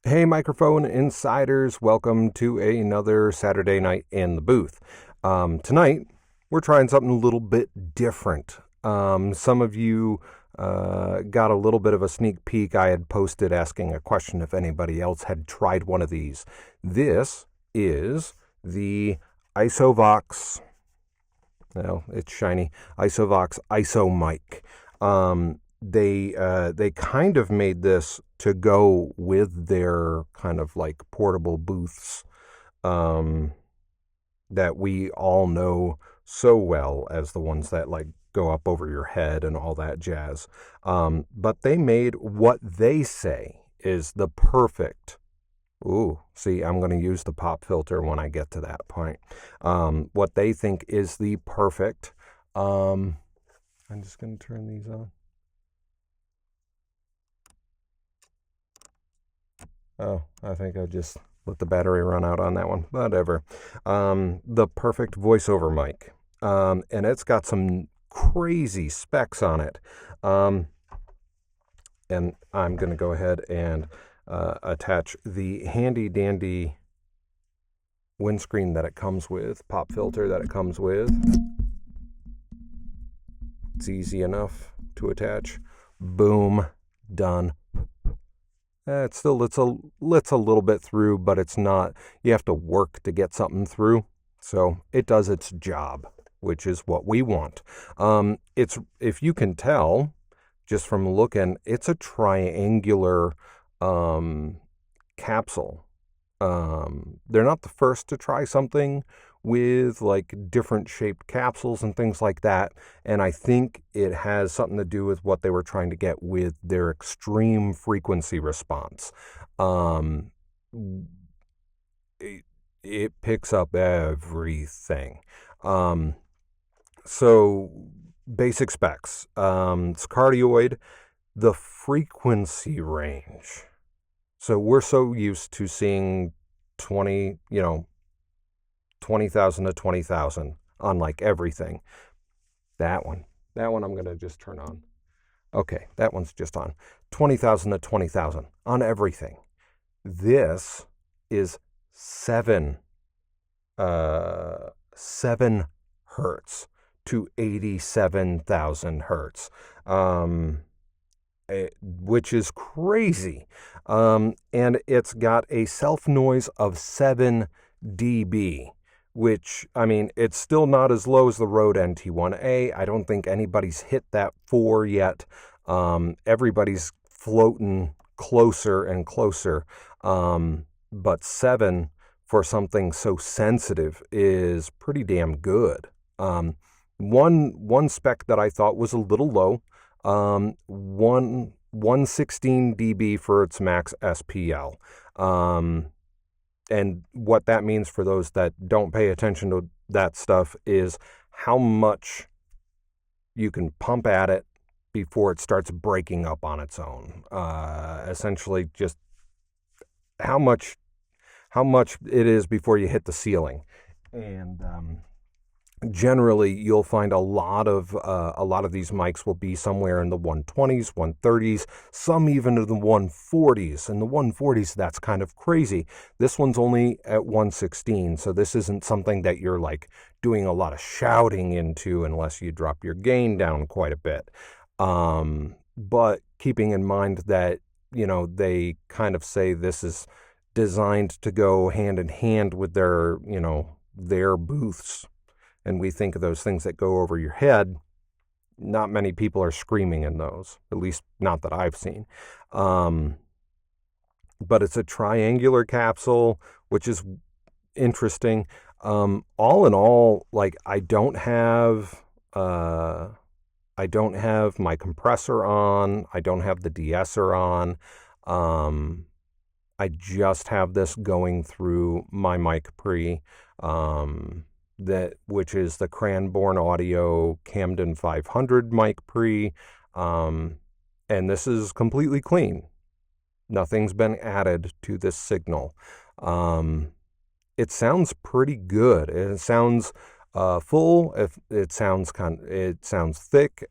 Hey, microphone insiders, welcome to another Saturday night in the booth. Tonight, we're trying something a little bit different. Some of you got a little bit of a sneak peek. I had posted asking a question if anybody else had tried one of these. This is the IsoVox, well, it's shiny, IsoVox IsoMic. They kind of made this to go with their kind of like portable booths um, that we all know so well as the ones that like go up over your head and all that jazz. But they made what they say is the perfect. Ooh, see, I'm going to use the pop filter when I get to that point. What they think is the perfect. I'm just going to turn these on. Oh, I think I just let the battery run out on that one. Whatever. The perfect voiceover mic. And it's got some crazy specs on it. And I'm going to go ahead and attach the handy dandy windscreen that it comes with, pop filter that it comes with. It's easy enough to attach. Boom, done. It still lets a little bit through, but it's not, you have to work to get something through. So it does its job, which is what we want. It's, if you can tell, just from looking, it's a triangular capsule. They're not the first to try something with like different shaped capsules and things like that. And I think it has something to do with what they were trying to get with their extreme frequency response. It picks up everything. So basic specs. It's cardioid, the frequency range. So we're so used to seeing 20,000 to 20,000 on like everything. That one I'm going to just turn on. Okay, that one's just on. 20,000 to 20,000 on everything. This is 7 hertz to 87,000 hertz. Which is crazy. And it's got a self noise of 7 dB, which, I mean, it's still not as low as the Rode NT1A. I don't think anybody's hit that 4 yet. Everybody's floating closer and closer. But 7 for something so sensitive is pretty damn good. One spec that I thought was a little low, 116 dB for its max SPL. And what that means for those that don't pay attention to that stuff is how much you can pump at it before it starts breaking up on its own. Essentially just how much it is before you hit the ceiling. And generally you'll find a lot of these mics will be somewhere in the 120s, 130s, some even in the 140s. In the 140s, that's kind of crazy. This one's only at 116, so this isn't something that you're like doing a lot of shouting into unless you drop your gain down quite a bit. But keeping in mind that, they kind of say this is designed to go hand in hand with their, their booths, and we think of those things that go over your head. Not many people are screaming in those, at least not that I've seen. But it's a triangular capsule, which is interesting. All in all, like I don't have my compressor on. I don't have the de-esser on. I just have this going through my mic pre. Which is the Cranborne Audio Camden 500 mic pre, and this is completely clean. Nothing's been added to this signal. It sounds pretty good. It sounds full. It sounds thick.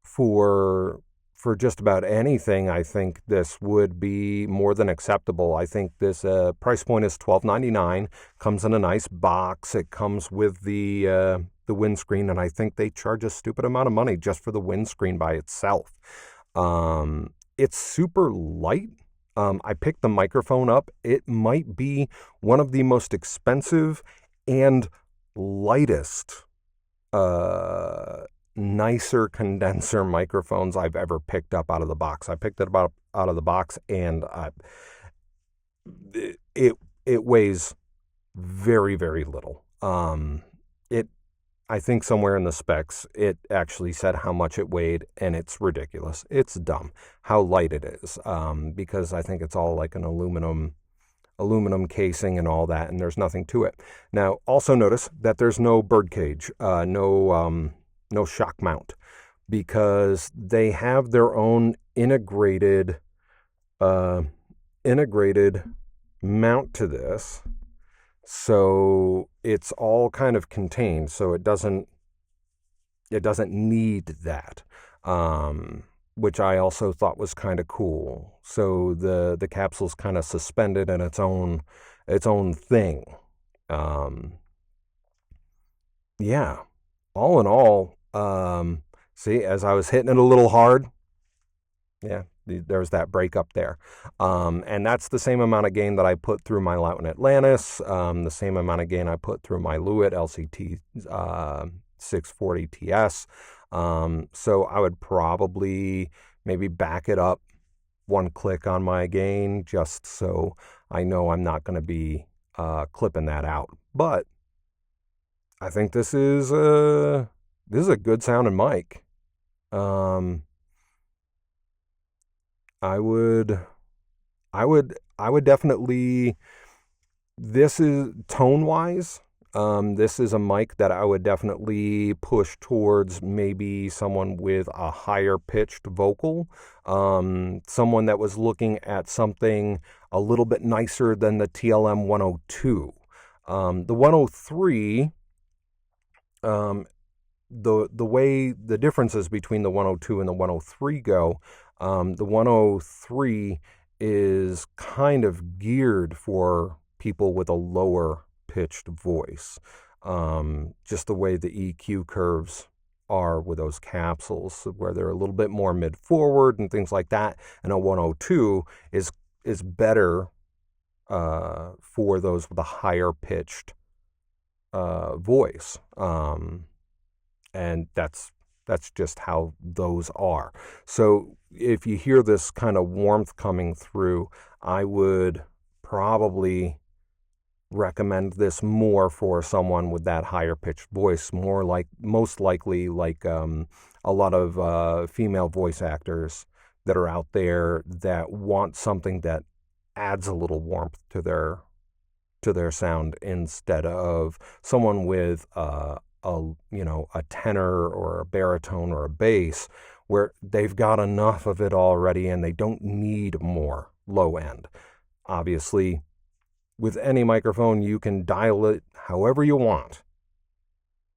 For for just about anything, I think this would be more than acceptable. I think this price point is $12.99. Comes in a nice box. It comes with the windscreen, and I think they charge a stupid amount of money just for the windscreen by itself. It's super light. I picked the microphone up. It might be one of the most expensive and lightest nicer condenser microphones I've ever picked up out of the box. I picked it up out of the box, and it weighs very, very little. I think somewhere in the specs it actually said how much it weighed, and it's ridiculous. It's dumb how light it is, because I think it's all like an aluminum casing and all that, and there's nothing to it. Now, also notice that there's no birdcage, no shock mount, because they have their own integrated mount to this. So it's all kind of contained, so it doesn't need that, which I also thought was kind of cool. So the capsule's kind of suspended in its own thing. Yeah, all in all, see, as I was hitting it a little hard, yeah, there's that break up there. And that's the same amount of gain that I put through my Loudon Atlantis, the same amount of gain I put through my Lewitt LCT 640 TS. So I would probably maybe back it up one click on my gain, just so I know I'm not going to be clipping that out. But I think this is a good sounding mic. I would definitely, this is tone wise, this is a mic that I would definitely push towards maybe someone with a higher pitched vocal, someone that was looking at something a little bit nicer than the TLM 102. The 103, the way the differences between the 102 and the 103 go, the 103 is kind of geared for people with a lower pitched voice. Just the way the EQ curves are with those capsules, where they're a little bit more mid-forward and things like that. And a 102 is better for those with a higher pitched voice. And that's just how those are. So if you hear this kind of warmth coming through, I would probably recommend this more for someone with that higher pitched voice, most likely like a lot of female voice actors that are out there that want something that adds a little warmth to their sound, instead of someone with a tenor or a baritone or a bass, where they've got enough of it already and they don't need more low end. Obviously, with any microphone, you can dial it however you want.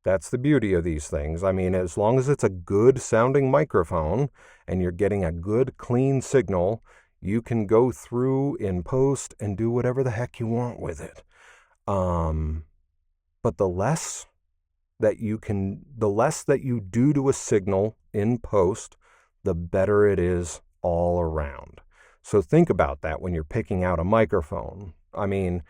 That's the beauty of these things. I mean, as long as it's a good sounding microphone and you're getting a good clean signal, you can go through in post and do whatever the heck you want with it. But the less that you do to a signal in post, the better it is all around. So think about that when you're picking out a microphone. I mean,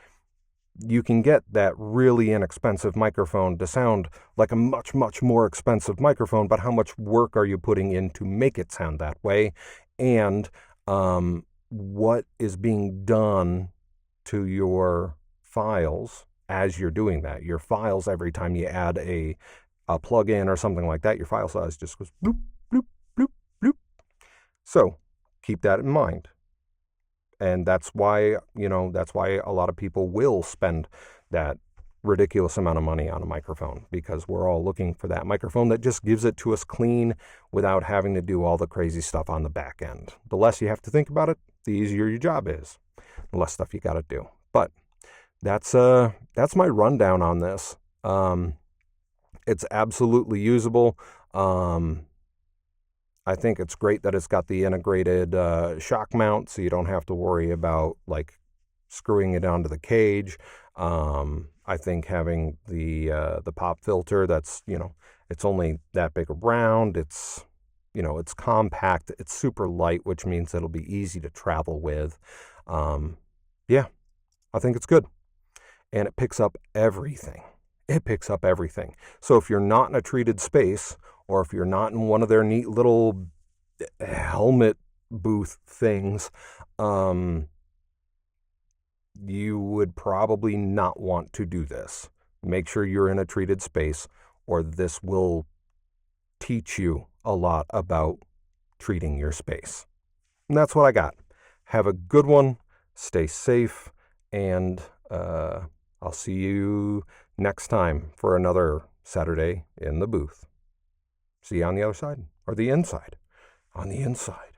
you can get that really inexpensive microphone to sound like a much, much more expensive microphone, but how much work are you putting in to make it sound that way? And what is being done to your files as you're doing that? Your files, every time you add a plug-in or something like that, your file size just goes bloop, bloop, bloop, bloop. So keep that in mind. And that's why a lot of people will spend that ridiculous amount of money on a microphone, because we're all looking for that microphone that just gives it to us clean without having to do all the crazy stuff on the back end. The less you have to think about it, the easier your job is. The less stuff you got to do. But that's my rundown on this. It's absolutely usable. I think it's great that it's got the integrated shock mount, so you don't have to worry about like screwing it onto the cage. I think having the pop filter, that's, it's only that big around. It's, it's compact. It's super light, which means it'll be easy to travel with. Yeah, I think it's good. And it picks up everything. It picks up everything. So if you're not in a treated space, or if you're not in one of their neat little helmet booth things, you would probably not want to do this. Make sure you're in a treated space, or this will teach you a lot about treating your space. And that's what I got. Have a good one. Stay safe. And I'll see you next time for another Saturday in the booth. See you on the other side, or the inside. On the inside.